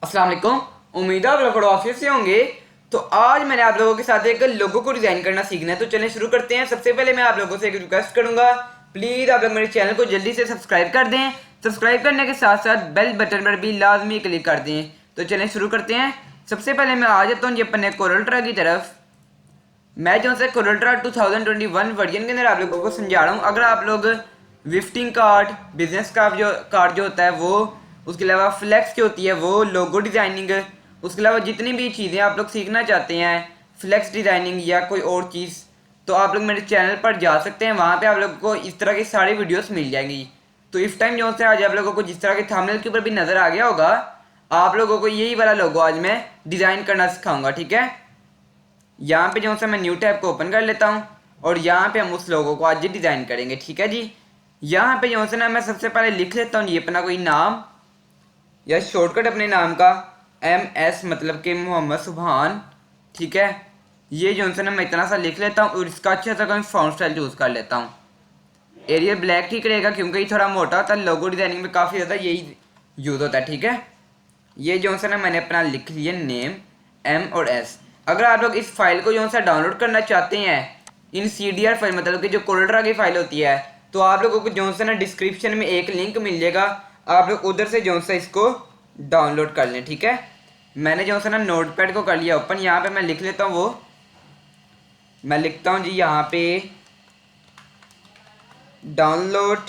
अस्सलाम वालेकुम। उम्मीद है आप लोग ऑफिस से होंगे। तो आज मैंने आप लोगों के साथ एक लोगो को डिज़ाइन करना सीखना है, तो चलें शुरू करते हैं। सबसे पहले मैं आप लोगों से एक रिक्वेस्ट करूंगा, प्लीज़ आप लोग मेरे चैनल को जल्दी से सब्सक्राइब कर दें। सब्सक्राइब करने के साथ साथ बेल बटन पर भी लाजमी क्लिक कर दें। तो चलें शुरू करते हैं। सबसे पहले मैं आ जाता हूँ जी अपने कोरल की तरफ। मैं जो है कोरल ड्रा 2021 वर्जन के अंदर आप लोगों को समझा रहा हूँ। अगर आप लोग विजिटिंग कार्ड, बिजनेस कार्ड जो होता है वो, उसके अलावा फ्लैक्स जो होती है वो, लोगो डिज़ाइनिंग, उसके अलावा जितनी भी चीज़ें आप लोग सीखना चाहते हैं, फ्लैक्स डिज़ाइनिंग या कोई और चीज़, तो आप लोग मेरे चैनल पर जा सकते हैं। वहाँ पे आप लोगों को इस तरह की सारी वीडियोस मिल जाएंगी। तो इस टाइम जो है आज आप लोगों को जिस तरह के थंबनेल के ऊपर भी नज़र आ गया होगा, आप लोगों को यही वाला लोगो आज मैं डिज़ाइन करना सिखाऊंगा। ठीक है, यहाँ पे जो है मैं न्यू टैब को ओपन कर लेता हूँ और यहाँ पे हम उस लोगों को आज डिज़ाइन करेंगे। ठीक है जी, यहाँ पे जो है ना मैं सबसे पहले लिख लेता हूँ ये अपना कोई नाम या शॉर्टकट अपने नाम का, MS मतलब कि मोहम्मद सुभान। ठीक है, ये जो है ना मैं इतना सा लिख लेता हूँ और इसका अच्छा सा कोई फॉन्ट स्टाइल चूज़ कर लेता हूँ। एरियल ब्लैक ठीक रहेगा क्योंकि ये थोड़ा मोटा होता है, लोगो डिज़ाइनिंग में काफ़ी ज़्यादा यही यूज़ होता है। ठीक है, ये जो है ना मैंने अपना लिख लिया नेम M और S। अगर आप लोग इस फाइल को जो है डाउनलोड करना चाहते हैं इन CDR फाइल, मतलब कि जो कोरल ड्रा की फाइल होती है, तो आप लोगों को जो है ना डिस्क्रिप्शन में एक लिंक मिल जाएगा, आप लोग उधर से जो है इसको डाउनलोड कर लें। ठीक है, मैंने जो है ना नोटपैड को कर लिया ओपन। यहाँ पे मैं लिख लेता हूँ वो, मैं लिखता हूँ जी यहाँ पे डाउनलोड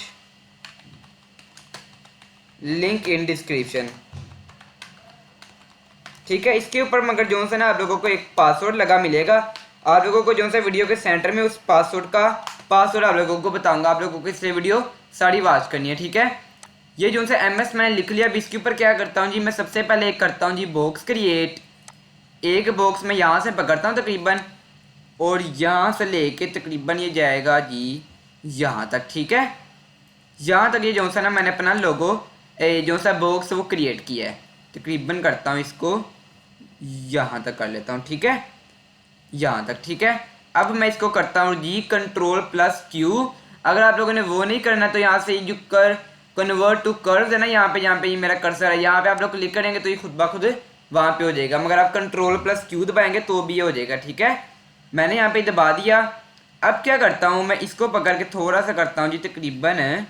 लिंक इन डिस्क्रिप्शन। ठीक है, इसके ऊपर मगर जो है ना आप लोगों को एक पासवर्ड लगा मिलेगा। आप लोगों को जो है वीडियो के सेंटर में उस पासवर्ड आप लोगों को बताऊंगा। आप लोगों को इसलिए वीडियो सारी वॉच करनी है। ठीक है, ये जो है MS मैंने लिख लिया। अब इसके ऊपर क्या करता हूँ जी, मैं सबसे पहले एक करता हूँ जी बॉक्स क्रिएट। एक बॉक्स में यहाँ से पकड़ता हूँ तकरीबन, और यहाँ से लेके तकरीबन ये जाएगा जी यहाँ तक। ठीक है, यहाँ तक ये जो है ना मैंने अपना लोगो जो सा बॉक्स वो क्रिएट किया है। तकरीबन करता हूँ इसको यहाँ तक कर लेता हूँ। ठीक है, यहाँ तक। ठीक है, अब मैं इसको करता हूँ जी Ctrl+Q। अगर आप लोगों ने वो नहीं करना तो यहाँ से जो कन्वर्ट टू कर्व है ना, यहाँ पे ये मेरा कर्सर है, यहाँ पे आप लोग क्लिक करेंगे तो ये खुद ब खुद वहाँ पे हो जाएगा, मगर आप Ctrl+Q दबाएंगे तो भी ये हो जाएगा। ठीक है, मैंने यहाँ पे दबा दिया। अब क्या करता हूँ, मैं इसको पकड़ के थोड़ा सा करता हूँ जी तकरीबन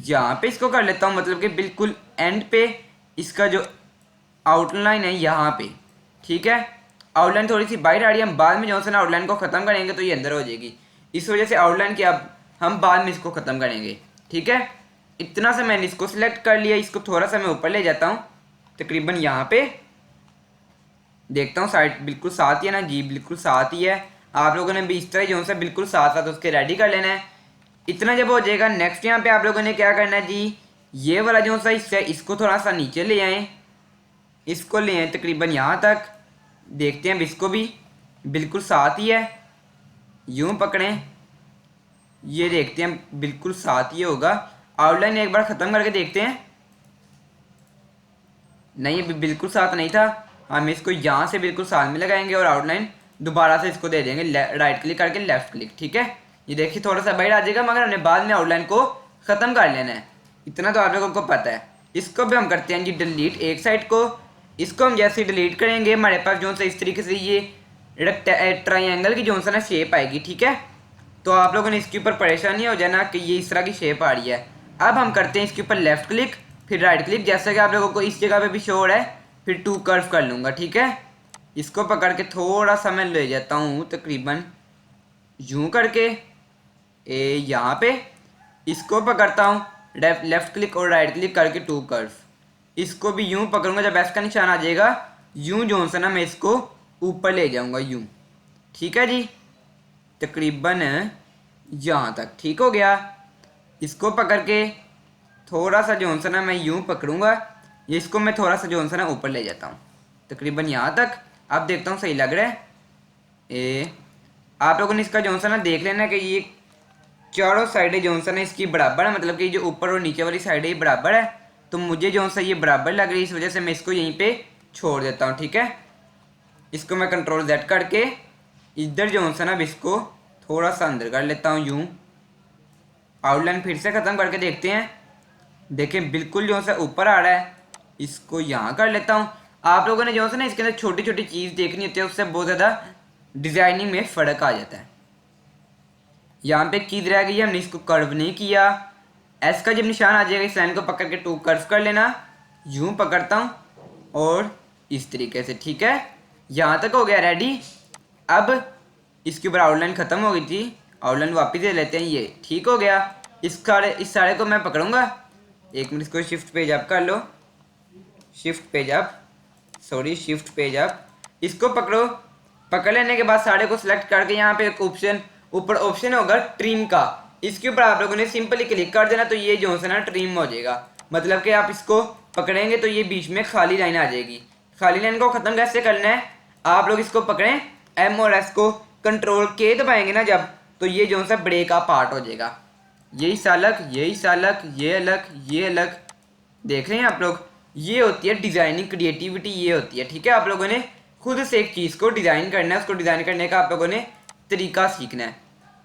यहाँ पे इसको कर लेता हूँ, मतलब कि बिल्कुल एंड पे इसका जो आउटलाइन है यहाँ पे। ठीक है, आउटलाइन थोड़ी सी बाहर आ रही है, हम बाद में जो है ना आउटलाइन को ख़त्म करेंगे तो ये अंदर हो जाएगी, इस वजह से आउटलाइन की अब हम बाद में इसको ख़त्म करेंगे। ठीक है, इतना सा मैंने इसको सिलेक्ट कर लिया। इसको थोड़ा सा मैं ऊपर ले जाता हूँ तकरीबन यहाँ पे, देखता हूँ साइड बिल्कुल साथ ही है ना जी, बिल्कुल साथ ही है। आप लोगों ने भी इस तरह जो है बिल्कुल साथ साथ उसके रेडी कर लेना है। इतना जब हो जाएगा, नेक्स्ट यहाँ पे आप लोगों ने क्या करना है जी, ये वाला जो सा हिस्सा है इसको थोड़ा सा नीचे ले आएँ, इसको ले आए तकरीबन यहाँ तक। देखते हैं इसको भी बिल्कुल साथ ही है, यूं पकड़ें, ये देखते हैं बिल्कुल साथ ही होगा। आउटलाइन एक बार ख़त्म करके देखते हैं, नहीं अभी बिल्कुल साथ नहीं था। हम इसको यहाँ से बिल्कुल साथ में लगाएंगे और आउटलाइन दोबारा से इसको दे देंगे राइट क्लिक करके लेफ्ट क्लिक। ठीक है, ये देखिए थोड़ा सा बाहर आ जाएगा, मगर हमने बाद में आउटलाइन को ख़त्म कर लेना है, इतना तो आप लोगों को पता है। इसको भी हम करते हैं जी डिलीट एक साइड को। इसको हम जैसे डिलीट करेंगे हमारे पास जो है इस तरीके से ये ट्राइंगल की जो है ना शेप आएगी। ठीक है, तो आप लोगों ने इसके ऊपर परेशानी हो जाना कि ये इस तरह की शेप आ रही है। अब हम करते हैं इसके ऊपर लेफ्ट क्लिक फिर राइट क्लिक, जैसा कि आप लोगों को इस जगह पे भी शो हो रहा है, फिर टू कर्व कर लूँगा। ठीक है, इसको पकड़ के थोड़ा सा मैं ले जाता हूँ तकरीबन यूँ करके यहाँ पे, इसको पकड़ता हूँ लेफ्ट क्लिक और राइट क्लिक करके टू कर्व, इसको भी यूं पकड़ूंगा, जब एस का निशान आ जाएगा यूं जो है ना मैं इसको ऊपर ले जाऊंगा यूं। ठीक है जी, तकरीबन यहाँ तक ठीक हो गया। इसको पकड़ के थोड़ा सा जो है ना मैं यूं पकड़ूंगा, ये इसको मैं थोड़ा सा जो है ना ऊपर ले जाता हूँ तकरीबन यहाँ तक। अब देखता हूँ सही लग रहा है। आप लोगों ने इसका जो है ना देख लेना कि ये चारों साइडें जो है ना इसकी बराबर है, मतलब कि जो ऊपर और नीचे वाली साइड ये बराबर है, तो मुझे जो है ये बराबर लग रही है, इस वजह से मैं इसको यहीं पे छोड़ देता हूँ। ठीक है, इसको मैं Ctrl+Z करके इधर जो है ना इसको थोड़ा सा अंदर कर लेता हूँ यूँ। आउटलाइन फिर से ख़त्म करके देखते हैं, देखें बिल्कुल जो है ऊपर आ रहा है। इसको यहाँ कर लेता हूँ। आप लोगों ने जो है ना इसके अंदर छोटी छोटी चीज़ देखनी होती है, उससे बहुत ज़्यादा डिज़ाइनिंग में फ़र्क आ जाता है। यहाँ पे चीज़ रह गई है, हमने इसको कर्व नहीं किया। एस का जब निशान आ जाएगा इस लाइन को पकड़ के 2 कर्व कर लेना, यूँ पकड़ता हूँ और इस तरीके से, ठीक है। यहाँ तक हो गया रेडी। अब इसके ऊपर आउटलाइन ख़त्म हो गई थी, आउटलाइन वापस दे लेते हैं, ये ठीक हो गया। इस सारे को मैं पकड़ूंगा, 1 मिनट, इसको शिफ्ट पेज अप कर लो, shift page up, sorry shift page up. इसको पकड़ो, पकड़ लेने के बाद सारे को सिलेक्ट करके यहाँ पे एक ऑप्शन, ऊपर ऑप्शन होगा ट्रिम का, इसके ऊपर आप लोगों ने सिंपली क्लिक कर देना, तो ये जो है ना ट्रिम हो जाएगा। मतलब कि आप इसको पकड़ेंगे तो ये बीच में खाली लाइन आ जाएगी। खाली लाइन को ख़त्म कैसे करना है, आप लोग इसको पकड़ें, एम और एस को कंट्रोल के दबाएंगे ना जब, तो ये जो सा ब्रेक का पार्ट हो जाएगा। यही सालक, यही सालक, ये अलग, ये अलग, देख रहे हैं आप लोग। ये होती है डिज़ाइनिंग क्रिएटिविटी, ये होती है, ठीक है। आप लोगों ने खुद से एक चीज़ को डिज़ाइन करना है, उसको डिज़ाइन करने का आप लोगों ने तरीका सीखना है।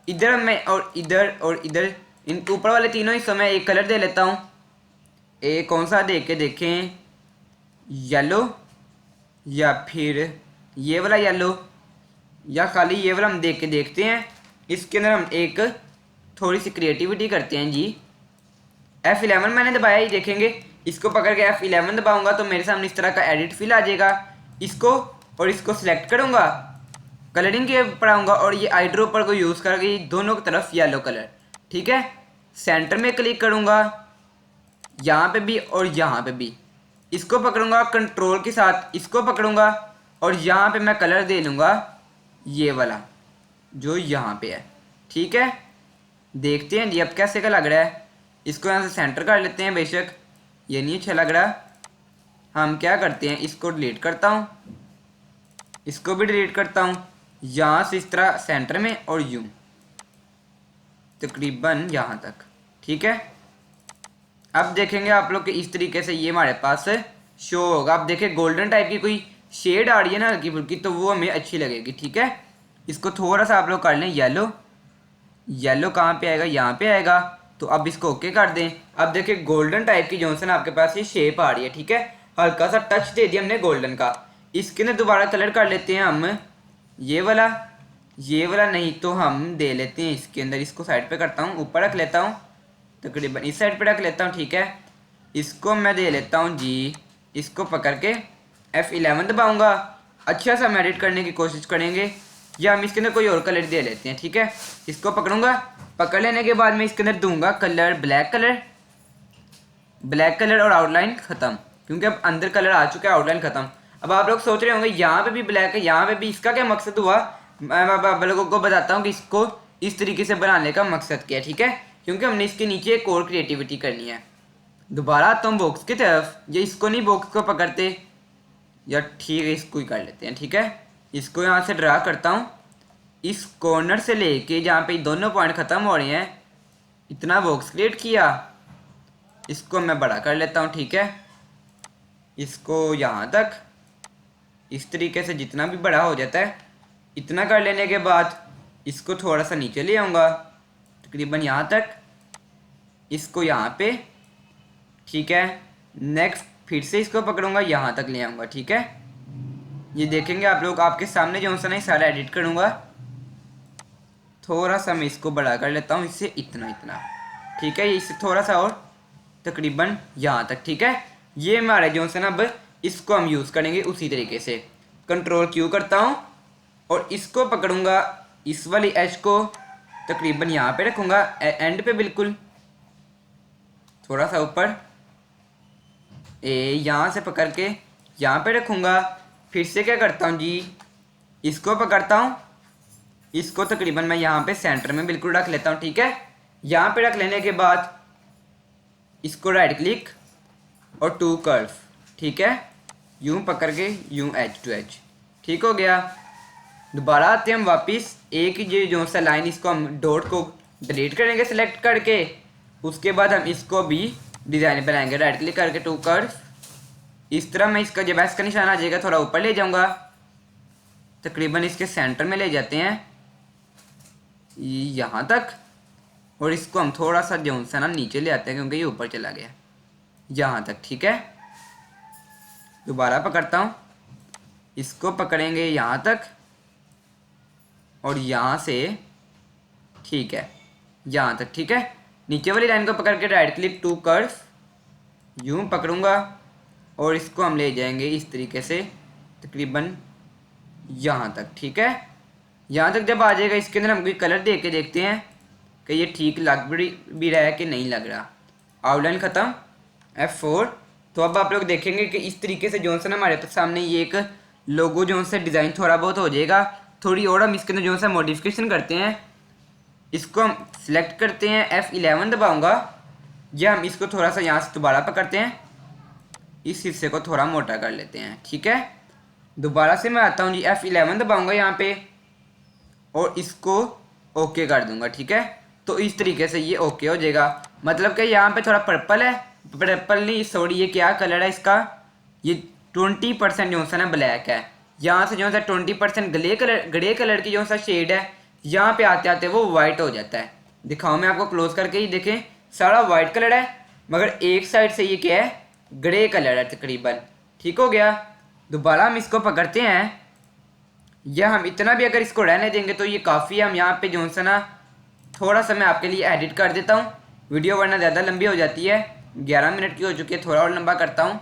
इधर मैं और इधर इन ऊपर वाले तीनों हिस्सों में एक कलर दे लेता हूँ। एक कौन सा दे के देखें, येलो या फिर ये वाला येलो, या खाली ये वाला हम देख के देखते हैं। इसके अंदर हम एक थोड़ी सी क्रिएटिविटी करते हैं जी। F11 मैंने दबाया, ही देखेंगे। इसको पकड़ के F11 दबाऊंगा तो मेरे सामने इस तरह का एडिट फिल आ जाएगा। इसको और इसको सिलेक्ट करूंगा, कलरिंग के ऊपर आऊँगा और ये आई ड्रॉपर को यूज़ करके दोनों की तरफ येलो कलर, ठीक है। सेंटर में क्लिक करूँगा, यहाँ पे भी और यहाँ पे भी। इसको पकड़ूंगा कंट्रोल के साथ, इसको पकड़ूंगा और यहाँ पे मैं कलर दे लूँगा ये वाला जो यहाँ पे है, ठीक है। देखते हैं जी अब कैसे का लग रहा है। इसको यहाँ से सेंटर कर लेते हैं, बेशक ये नहीं अच्छा लग रहा। हम क्या करते हैं, इसको डिलीट करता हूँ, इसको भी डिलीट करता हूँ, यहाँ से इस तरह सेंटर में और यूँ तकरीबन यहाँ तक, ठीक है। अब देखेंगे आप लोग कि इस तरीके से ये हमारे पास शो होगा। अब देखें गोल्डन टाइप की कोई शेड आ रही है ना हल्की फुल्की, तो वो हमें अच्छी लगेगी, ठीक है। इसको थोड़ा सा आप लोग कर लें येलो, येलो कहाँ पे आएगा, यहाँ पे आएगा, तो अब इसको ओके कर दें। अब देखिए गोल्डन टाइप की जॉनसन आपके पास ये शेप आ रही है, ठीक है। हल्का सा टच दे दिया हमने गोल्डन का। इसके अंदर दोबारा कलर कर लेते हैं हम ये वाला नहीं तो हम दे लेते हैं इसके अंदर, इसको साइड पे करता हूँ, ऊपर रख लेता हूँ, तकरीबन इस साइड पे रख लेता हूँ, ठीक है। इसको मैं दे लेता हूँ जी, इसको पकड़ के F11 दबाऊँगा। अच्छा सा हम एडिट करने की कोशिश करेंगे, या हम इसके अंदर कोई और कलर दे लेते हैं, ठीक है। इसको पकड़ूंगा, पकड़ लेने के बाद मैं इसके अंदर दूंगा कलर ब्लैक कलर और आउटलाइन ख़त्म, क्योंकि अब अंदर कलर आ चुका है, आउटलाइन ख़त्म। अब आप लोग सोच रहे होंगे यहाँ पे भी ब्लैक है, यहाँ पे भी, इसका क्या मकसद हुआ, मैं आप लोगों को बताता हूँ कि इसको इस तरीके से बनाने का मकसद क्या है, ठीक है। क्योंकि हमने इसके नीचे एक और क्रिएटिविटी करनी है। दोबारा आता हूँ बॉक्स की तरफ, ये इसको नहीं बॉक्स को पकड़ते, या ठीक है इसको ही कर लेते हैं, ठीक है। इसको यहाँ से ड्रा करता हूँ, इस कॉर्नर से लेके जहाँ पे दोनों पॉइंट ख़त्म हो रहे हैं, इतना बॉक्स क्रिएट किया। इसको मैं बड़ा कर लेता हूँ, ठीक है। इसको यहाँ तक इस तरीके से जितना भी बड़ा हो जाता है इतना कर लेने के बाद इसको थोड़ा सा नीचे ले आऊँगा, तकरीबन यहाँ तक, इसको यहाँ पे, ठीक है। नेक्स्ट फिर से इसको पकड़ूंगा, यहाँ तक ले आऊँगा, ठीक है। ये देखेंगे आप लोग, आपके सामने जो सा नहीं सारा एडिट करूँगा। थोड़ा सा मैं इसको बड़ा कर लेता हूँ, इससे इतना, ठीक है। इससे थोड़ा सा और तकरीबन यहाँ तक, ठीक है। ये हमारे जो है ना, अब इसको हम यूज़ करेंगे उसी तरीके से। कंट्रोल क्यू करता हूँ और इसको पकड़ूंगा, इस वाली एज को तकरीबन यहाँ पे रखूँगा, एंड पे बिल्कुल थोड़ा सा ऊपर, यहाँ से पकड़ के यहाँ पे रखूँगा। फिर से क्या करता हूँ जी, इसको पकड़ता हूँ, इसको तकरीबन मैं यहाँ पे सेंटर में बिल्कुल रख लेता हूँ, ठीक है। यहाँ पे रख लेने के बाद इसको राइट क्लिक और 2 कर्व, ठीक है, यूँ पकड़ के यूँ एज टू एज, ठीक हो गया। दोबारा आते हैं हम वापस, एक ये जो सा लाइन, इसको हम डॉट को डिलीट करेंगे सेलेक्ट करके, उसके बाद हम इसको भी डिज़ाइन बनाएंगे, राइट क्लिक करके 2 कर्व, इस तरह मैं इसका जब इसका निशान आ जाएगा थोड़ा ऊपर ले जाऊँगा, तकरीबन इसके सेंटर में ले जाते हैं यहाँ तक, और इसको हम थोड़ा सा जो सा ना नीचे ले आते हैं क्योंकि ये ऊपर चला गया, यहाँ तक, ठीक है। दोबारा पकड़ता हूँ, इसको पकड़ेंगे यहाँ तक और यहाँ से, ठीक है, यहाँ तक, ठीक है। नीचे वाली लाइन को पकड़ के राइट क्लिक टू कर्व, यूँ पकड़ूंगा और इसको हम ले जाएंगे इस तरीके से तकरीबन यहाँ तक, ठीक है। यहाँ तक जब आ जाएगा इसके अंदर हम कोई कलर दे के देखते हैं कि ये ठीक लग भी रहा है कि नहीं लग रहा। आउटलाइन ख़त्म, F4। तो अब आप लोग देखेंगे कि इस तरीके से जो सा ना हमारे सामने ये एक लोगो जो सा डिज़ाइन थोड़ा बहुत हो जाएगा। थोड़ी और हम इसके अंदर जो सा मॉडिफिकेशन करते हैं, इसको हम सिलेक्ट करते हैं, F11 दबाऊंगा, या हम इसको थोड़ा सा यहाँ से दोबारा पकड़ते हैं, इस हिस्से को थोड़ा मोटा कर लेते हैं, ठीक है। दोबारा से मैं आता हूँ जी, F11 दबाऊंगा यहाँ पे और इसको ओके कर दूंगा, ठीक है। तो इस तरीके से ये ओके हो जाएगा। मतलब कि यहाँ पे थोड़ा पर्पल है, पर्पल नहीं सॉरी, ये क्या कलर है इसका, ये 20% जो सा ना ब्लैक है। यहाँ से जो सा 20% ग्रे कलर की जो सा शेड है, यहाँ पे आते आते वो वाइट हो जाता है। दिखाओ मैं आपको क्लोज करके ही, देखें सारा वाइट कलर है, मगर एक साइड से ये क्या है, ग्रे कलर है तकरीबन, ठीक हो गया। दोबारा हम इसको पकड़ते हैं, या हम इतना भी अगर इसको रहने देंगे तो ये काफ़ी है। हम यहाँ पे जो सा ना थोड़ा सा मैं आपके लिए एडिट कर देता हूँ, वीडियो वरना ज़्यादा लंबी हो जाती है, 11 मिनट की हो चुकी है, थोड़ा और लंबा करता हूँ।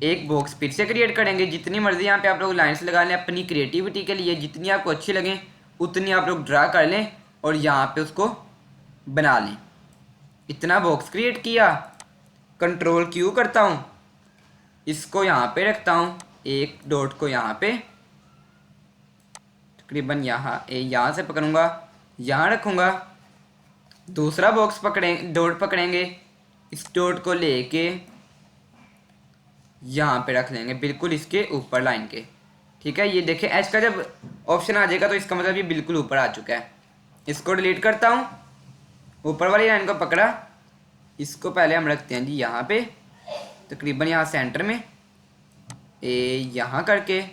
एक बॉक्स फिर से क्रिएट करेंगे, जितनी मर्जी यहाँ पे आप लोग लाइन्स लगा लें अपनी क्रिएटिविटी के लिए, जितनी आपको अच्छी लगें उतनी आप लोग ड्रा कर लें और यहाँ पे उसको बना लें। इतना बॉक्स क्रिएट किया, कंट्रोल Q करता हूँ, इसको यहाँ पे रखता हूँ, एक डॉट को यहाँ पे तकरीबन यहाँ से पकड़ूंगा, यहाँ रखूँगा। दूसरा बॉक्स डॉट पकड़ेंगे, इस डॉट को लेके यहाँ पे रख लेंगे, बिल्कुल इसके ऊपर लाइन के, ठीक है। ये देखें एच का जब ऑप्शन आ जाएगा तो इसका मतलब ये बिल्कुल ऊपर आ चुका है। इसको डिलीट करता हूँ, ऊपर वाली लाइन को पकड़ा, इसको पहले हम रखते हैं जी यहाँ पे तकरीबन यहाँ सेंटर में, यहाँ करके,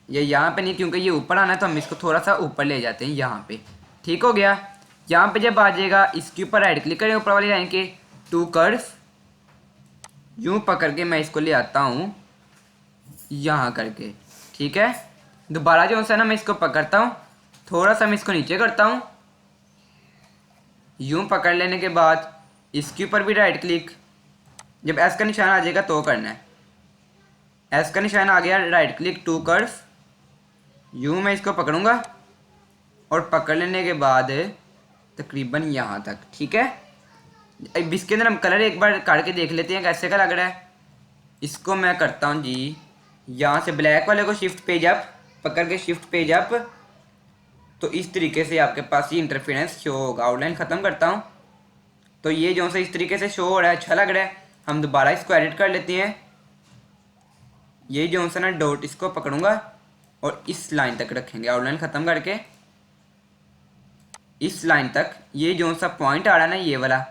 ये यहाँ पे नहीं क्योंकि ये ऊपर आना है तो हम इसको थोड़ा सा ऊपर ले जाते हैं यहाँ पे, ठीक हो गया। यहाँ पे जब आ जाएगा इसके ऊपर राइट क्लिक करें ऊपर वाली लाइन के, टू कर्व, यूँ पकड़ के मैं इसको ले आता हूँ यहाँ करके, ठीक है। दोबारा जो है ना मैं इसको पकड़ता हूँ, थोड़ा सा मैं इसको नीचे करता हूँ, यूँ पकड़ लेने के बाद इसके ऊपर भी राइट क्लिक, जब एस का निशान आ जाएगा तो करना है, एस का निशान आ गया, राइट क्लिक टू कर्व, यूँ मैं इसको पकड़ूंगा और पकड़ लेने के बाद तकरीबन यहाँ तक, ठीक है। अब इसके अंदर हम कलर एक बार काट के देख लेते हैं कैसे का लग रहा है। इसको मैं करता हूँ जी, यहाँ से ब्लैक वाले को शिफ्ट पेज अप पकड़ के, शिफ्ट पेज अप, तो इस तरीके से आपके पास ये इंटरफेरेंस शो होगा। आउटलाइन ख़त्म करता हूँ, तो ये जो सा इस तरीके से शो हो रहा है, अच्छा लग रहा है। हम दोबारा इसको एडिट कर लेते हैं, ये जो सा ना डॉट इसको पकड़ूंगा और इस लाइन तक रखेंगे, आउटलाइन ख़त्म करके इस लाइन तक, ये जो सा पॉइंट आ रहा है ना ये वाला,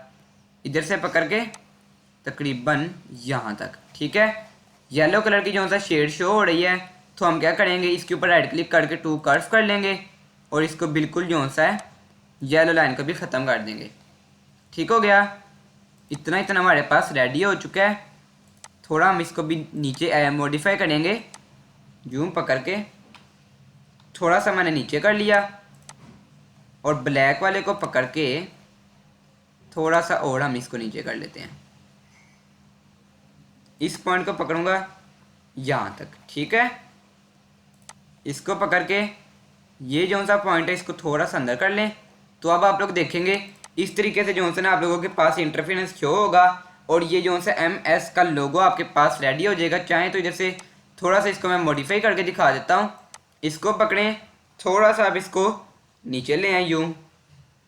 इधर से पकड़ के तकरीबन यहाँ तक, ठीक है। येलो कलर की जो सा शेड शो हो रही है, तो हम क्या करेंगे, इसके ऊपर राइट क्लिक करके टू कर्व कर लेंगे और इसको बिल्कुल जो सा है येलो लाइन को भी ख़त्म कर देंगे, ठीक हो गया। इतना हमारे पास रेडी हो चुका है। थोड़ा हम इसको भी नीचे मॉडिफाई करेंगे, जूम पकड़ के थोड़ा सा मैंने नीचे कर लिया और ब्लैक वाले को पकड़ के थोड़ा सा और हम इसको नीचे कर लेते हैं, इस पॉइंट को पकड़ूंगा यहाँ तक, ठीक है। इसको पकड़ के ये जो सा पॉइंट है इसको थोड़ा सा अंदर कर लें, तो अब आप लोग देखेंगे इस तरीके से जो सा ना आप लोगों के पास इंटरफेरेंस शो होगा और ये जो सा MS का लोगो आपके पास रेडी हो जाएगा। चाहें तो इधर से थोड़ा सा इसको मैं मॉडिफाई करके दिखा देता हूँ। इसको पकड़ें, थोड़ा सा आप इसको नीचे ले आए यूँ,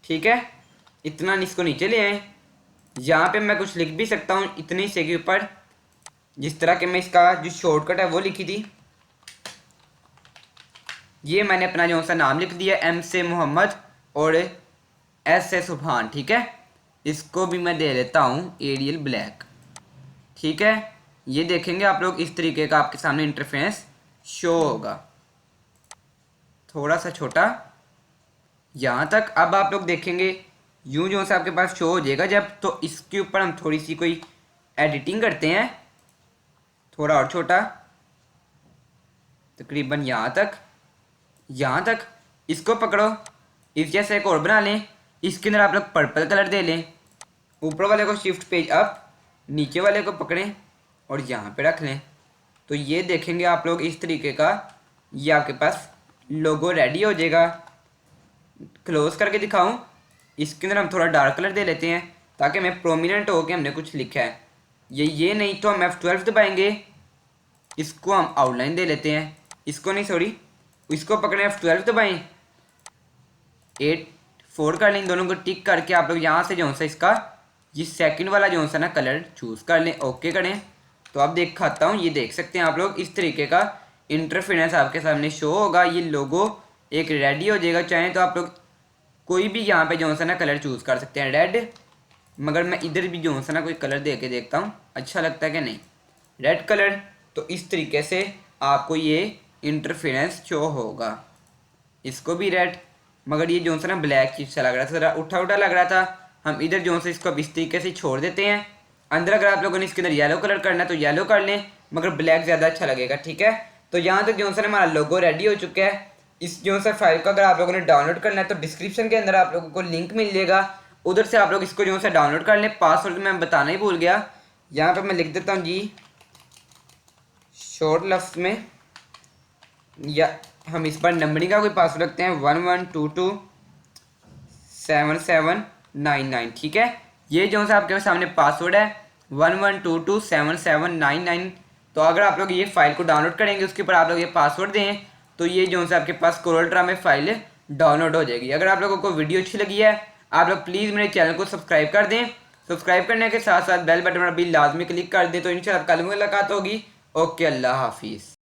ठीक है, इतना इसको नीचे ले आए। यहाँ पे मैं कुछ लिख भी सकता हूँ इतने हिस्से के ऊपर, जिस तरह के मैं इसका जो शॉर्टकट है वो लिखी थी। ये मैंने अपना जो सा नाम लिख दिया, M से मोहम्मद और S से सुभान, ठीक है। इसको भी मैं दे देता हूँ एरियल ब्लैक, ठीक है। ये देखेंगे आप लोग इस तरीके का आपके सामने इंटरफेरेंस शो होगा, थोड़ा सा छोटा यहाँ तक। अब आप लोग देखेंगे यूँ जो सा आपके पास शो हो जाएगा जब, तो इसके ऊपर हम थोड़ी सी कोई एडिटिंग करते हैं। थोड़ा और छोटा, तकरीबन यहाँ तक। इसको पकड़ो, इस जैसे एक और बना लें। इसके अंदर आप लोग पर्पल कलर दे लें। ऊपर वाले को शिफ्ट पेज अप, नीचे वाले को पकड़ें और यहाँ पे रख लें। तो ये देखेंगे आप लोग इस तरीके का, ये आपके पास लोगो रेडी हो जाएगा। क्लोज करके दिखाऊं, इसके अंदर हम थोड़ा डार्क कलर दे लेते हैं ताकि हमें प्रोमिनेंट हो कि हमने कुछ लिखा है। ये नहीं तो हम F12 दबाएंगे, इसको हम आउटलाइन दे लेते हैं। इसको नहीं, सॉरी, इसको पकड़े F12 दबाएं, 8 4 कर लें। इन दोनों को टिक करके आप लोग यहाँ से जो सा इसका ये सेकंड वाला जो सा ना कलर चूज़ कर लें, ओके करें। तो अब दिखाता हूँ, ये देख सकते हैं आप लोग इस तरीके का इंटरफेरेंस आपके सामने शो होगा। ये लोगो एक रेडी हो जाएगा। चाहें तो आप लोग कोई भी यहाँ पे जो सा ना कलर चूज़ कर सकते हैं, रेड, मगर मैं इधर भी जो सा ना कोई कलर दे के देखता हूँ अच्छा लगता है कि नहीं, रेड कलर। तो इस तरीके से आपको ये इंटरफेरेंस शो होगा। इसको भी रेड, मगर ये जो सा ना ब्लैक चीज सा लग रहा था, ज़रा उठा उठा लग रहा था। हम इधर जो से इसको अब इस तरीके से छोड़ देते हैं। अंदर अगर आप लोगों ने इसके अंदर येलो कलर करना है तो येलो कर लें, मगर ब्लैक ज़्यादा अच्छा लगेगा, ठीक है। तो यहाँ तक जो सा हमारा लोगो रेडी हो चुका है। इस जो सा फाइल को अगर आप लोगों ने डाउनलोड करना है तो डिस्क्रिप्शन के अंदर आप लोगों को लिंक मिल जाएगा, उधर से आप लोग इसको जो सा डाउनलोड कर लें। पासवर्ड मैं बताना ही भूल गया, यहाँ पर मैं लिख देता हूँ जी शॉर्ट लफ्ज़ में, या हम इस पर नंबरिंग का कोई पासवर्ड रखते हैं 11227799, ठीक है। ये जो सा आपके सामने पासवर्ड है 11227799। तो अगर आप लोग ये फाइल को डाउनलोड करेंगे, उसके ऊपर आप लोग ये पासवर्ड दें, तो ये जो सा आपके पास कोरल ड्रा में फाइल डाउनलोड हो जाएगी। अगर आप लोगों को वीडियो अच्छी लगी है, आप लोग प्लीज़ मेरे चैनल को सब्सक्राइब कर दें। सब्सक्राइब करने के साथ साथ बेल बटन पर भी लाजमी क्लिक कर दें। तो इंशाल्लाह कल मुलाकात होगी। ओके, अल्लाह हाफिज़।